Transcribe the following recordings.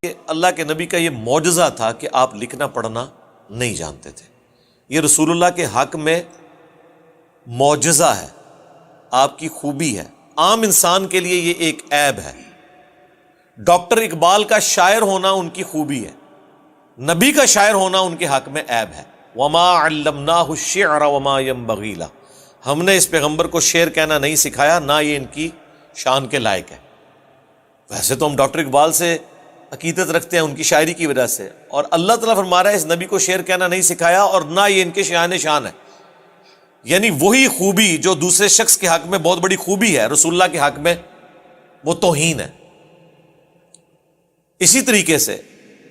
کہ اللہ کے نبی کا یہ معجزہ تھا کہ آپ لکھنا پڑھنا نہیں جانتے تھے. یہ رسول اللہ کے حق میں معجزہ ہے، آپ کی خوبی ہے. عام انسان کے لیے یہ ایک عیب ہے. ڈاکٹر اقبال کا شاعر ہونا ان کی خوبی ہے، نبی کا شاعر ہونا ان کے حق میں عیب ہے. وما علمناہ الشعر وما ينبغی لہ، ہم نے اس پیغمبر کو شعر کہنا نہیں سکھایا، نہ یہ ان کی شان کے لائق ہے. ویسے تو ہم ڈاکٹر اقبال سے عقیدت رکھتے ہیں ان کی شاعری کی وجہ سے، اور اللہ تعالیٰ فرما رہا ہے اس نبی کو شعر کہنا نہیں سکھایا اور نہ یہ ان کے شان ہے. یعنی وہی خوبی جو دوسرے شخص کے حق میں بہت بڑی خوبی ہے، رسول اللہ کے حق میں وہ توہین ہے. اسی طریقے سے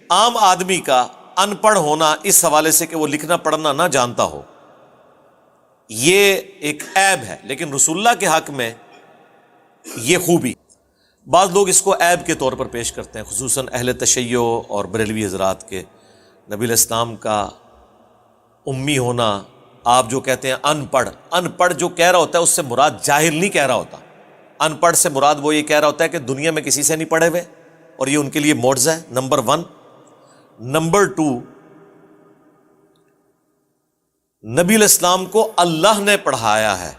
عام آدمی کا ان پڑھ ہونا اس حوالے سے کہ وہ لکھنا پڑھنا نہ جانتا ہو، یہ ایک عیب ہے، لیکن رسول اللہ کے حق میں یہ خوبی. بعض لوگ اس کو عیب کے طور پر پیش کرتے ہیں، خصوصاً اہل تشیع اور بریلوی حضرات کے نبی علیہ السلام کا امی ہونا. آپ جو کہتے ہیں ان پڑھ جو کہہ رہا ہوتا ہے اس سے مراد جاہل نہیں کہہ رہا ہوتا. ان پڑھ سے مراد وہ یہ کہہ رہا ہوتا ہے کہ دنیا میں کسی سے نہیں پڑھے ہوئے، اور یہ ان کے لیے معجزہ ہے. نمبر 1. نمبر 2، نبی علیہ السلام کو اللہ نے پڑھایا ہے.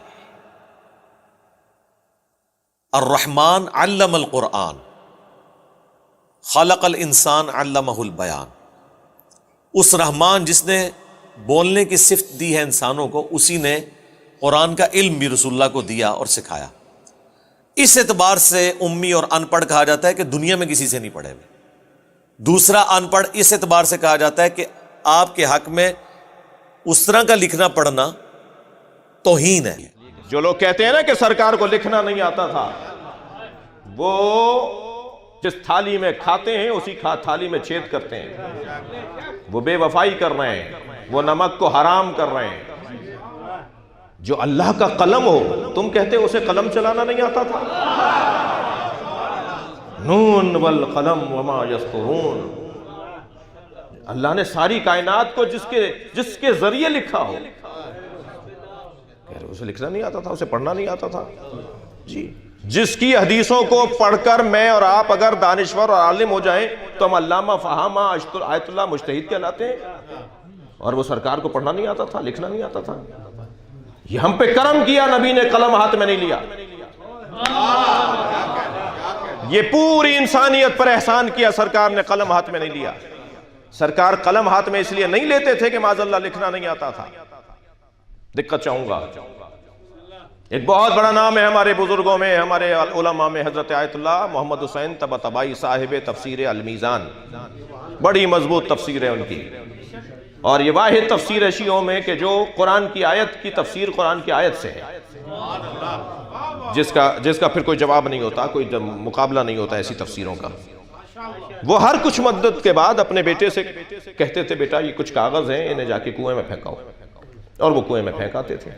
الرحمن علم القرآن، خلق الانسان علمہ البیان. اس رحمان جس نے بولنے کی صفت دی ہے انسانوں کو، اسی نے قرآن کا علم بھی رسول اللہ کو دیا اور سکھایا. اس اعتبار سے امی اور ان پڑھ کہا جاتا ہے کہ دنیا میں کسی سے نہیں پڑھے ہوئے. دوسرا ان پڑھ اس اعتبار سے کہا جاتا ہے کہ آپ کے حق میں اس طرح کا لکھنا پڑھنا توہین ہے. جو لوگ کہتے ہیں نا کہ سرکار کو لکھنا نہیں آتا تھا، وہ جس تھالی میں کھاتے ہیں اسی تھالی میں چھید کرتے ہیں. وہ بے وفائی کر رہے ہیں، وہ نمک کو حرام کر رہے ہیں. جو اللہ کا قلم ہو، تم کہتے اسے قلم چلانا نہیں آتا تھا. نون والقلم وما یسطرون. اللہ نے ساری کائنات کو جس کے ذریعے لکھا ہو، اسے لکھنا نہیں آتا تھا، اسے پڑھنا نہیں آتا تھا. جی، جس کی حدیثوں کو پڑھ کر میں اور آپ اگر دانشور اور عالم ہو جائیں تو ہم علامہ فہامہ آیت اللہ مجتہد کہلاتے ہیں، اور وہ سرکار کو پڑھنا نہیں آتا تھا، لکھنا نہیں آتا تھا. یہ ہم پہ کرم کیا، نبی نے قلم ہاتھ میں نہیں لیا. یہ پوری انسانیت پر احسان کیا، سرکار نے قلم ہاتھ میں نہیں لیا. سرکار قلم ہاتھ میں اس لیے نہیں لیتے تھے کہ معاذ اللہ لکھنا نہیں آتا تھا. دقت چاہوں گا، ایک بہت بڑا نام ہے ہمارے بزرگوں میں، ہمارے علماء میں، حضرت آیت اللہ محمد حسین طباطبائی صاحب تفسیر المیزان. بڑی مضبوط تفسیر ہے ان کی، اور یہ واحد تفسیر ہے شیعوں میں کہ جو قرآن کی آیت کی تفسیر قرآن کی آیت سے ہے، جس کا پھر کوئی جواب نہیں ہوتا، کوئی مقابلہ نہیں ہوتا ایسی تفسیروں کا. وہ ہر کچھ مدت کے بعد اپنے بیٹے سے کہتے تھے بیٹا یہ کچھ کاغذ ہیں، انہیں جا کے کنویں میں پھینکاؤ، اور وہ کنویں میں پھینکاتے تھے.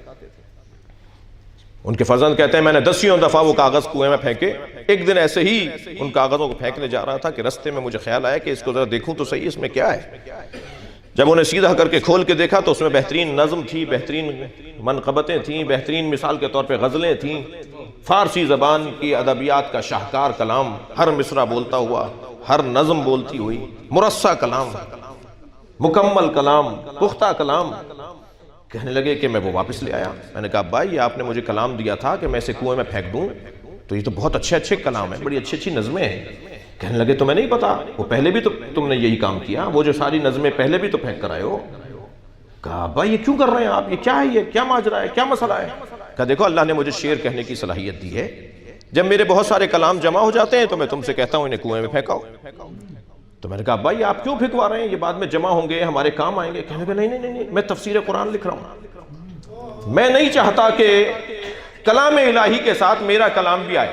ان کے فرزند کہتے ہیں میں نے 10 دفعہ وہ کاغذ کنویں میں پھینکے. ایک دن ایسے ہی ان کاغذوں کو پھینکنے جا رہا تھا کہ رستے میں مجھے خیال آیا کہ اس کو ذرا دیکھوں تو صحیح اس میں کیا ہے. جب انہیں سیدھا کر کے کھول کے دیکھا تو اس میں بہترین نظم تھی، بہترین منقبتیں تھیں، بہترین مثال کے طور پہ غزلیں تھیں. فارسی زبان کی ادبیات کا شاہکار کلام، ہر مصرع بولتا ہوا، ہر نظم بولتی ہوئی، مرصع کلام، مکمل کلام، پختہ کلام. کہنے لگے کہ میں وہ واپس لے آیا. میں نے کہا بھائی آپ نے مجھے کلام دیا تھا کہ میں اسے کنویں میں پھینک دوں، تو یہ تو بہت اچھے کلام ہیں، بڑی اچھی نظمیں ہیں. کہنے لگے تو میں نہیں پتا، وہ پہلے بھی تو تم نے یہی کام کیا، وہ جو ساری نظمیں پہلے بھی تو پھینک کر آئے ہو. کہا بھائی یہ کیوں کر رہے ہیں آپ، یہ کیا ہے، یہ کیا ماجرا ہے، کیا مسئلہ ہے. کہا دیکھو اللہ نے مجھے شعر کہنے کی صلاحیت دی ہے، جب میرے بہت سارے کلام جمع ہو جاتے ہیں تو میں تم سے کہتا ہوں انہیں کنویں میں پھینکاؤ. تو میں نے کہا بھائی آپ کیوں پھینکوا رہے ہیں، یہ بعد میں جمع ہوں گے، ہمارے کام آئیں گے. کہنے لگے نہیں میں تفسیر قرآن لکھ رہا ہوں، میں نہیں چاہتا کہ کلام الہی کے ساتھ میرا کلام بھی آئے.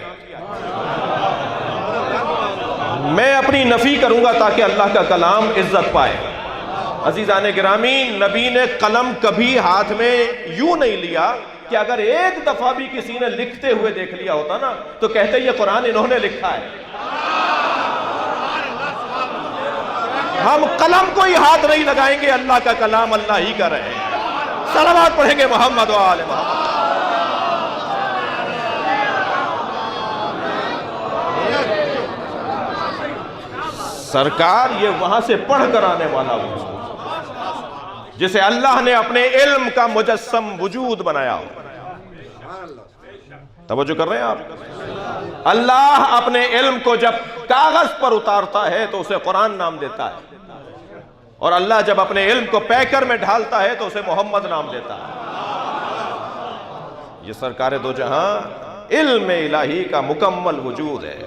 میں اپنی نفی کروں گا تاکہ اللہ کا کلام عزت پائے. عزیزان گرامی، نبی نے قلم کبھی ہاتھ میں یوں نہیں لیا کہ اگر ایک دفعہ بھی کسی نے لکھتے ہوئے دیکھ لیا ہوتا نا تو کہتے یہ قرآن انہوں نے لکھا ہے. ہم قلم کو ہی ہاتھ نہیں لگائیں گے، اللہ کا کلام اللہ ہی کا رہے. صلوات پڑھیں گے محمد و آل محمد. سرکار یہ وہاں سے پڑھ کر آنے والا وہ جسے اللہ نے اپنے علم کا مجسم وجود بنایا ہو۔ توجہ کر رہے ہیں آپ؟ اللہ اپنے علم کو جب کاغذ پر اتارتا ہے تو اسے قرآن نام دیتا ہے، اور اللہ جب اپنے علم کو پیکر میں ڈھالتا ہے تو اسے محمد نام دیتا ہے۔ یہ سرکار دو جہاں علم الہی کا مکمل وجود ہے۔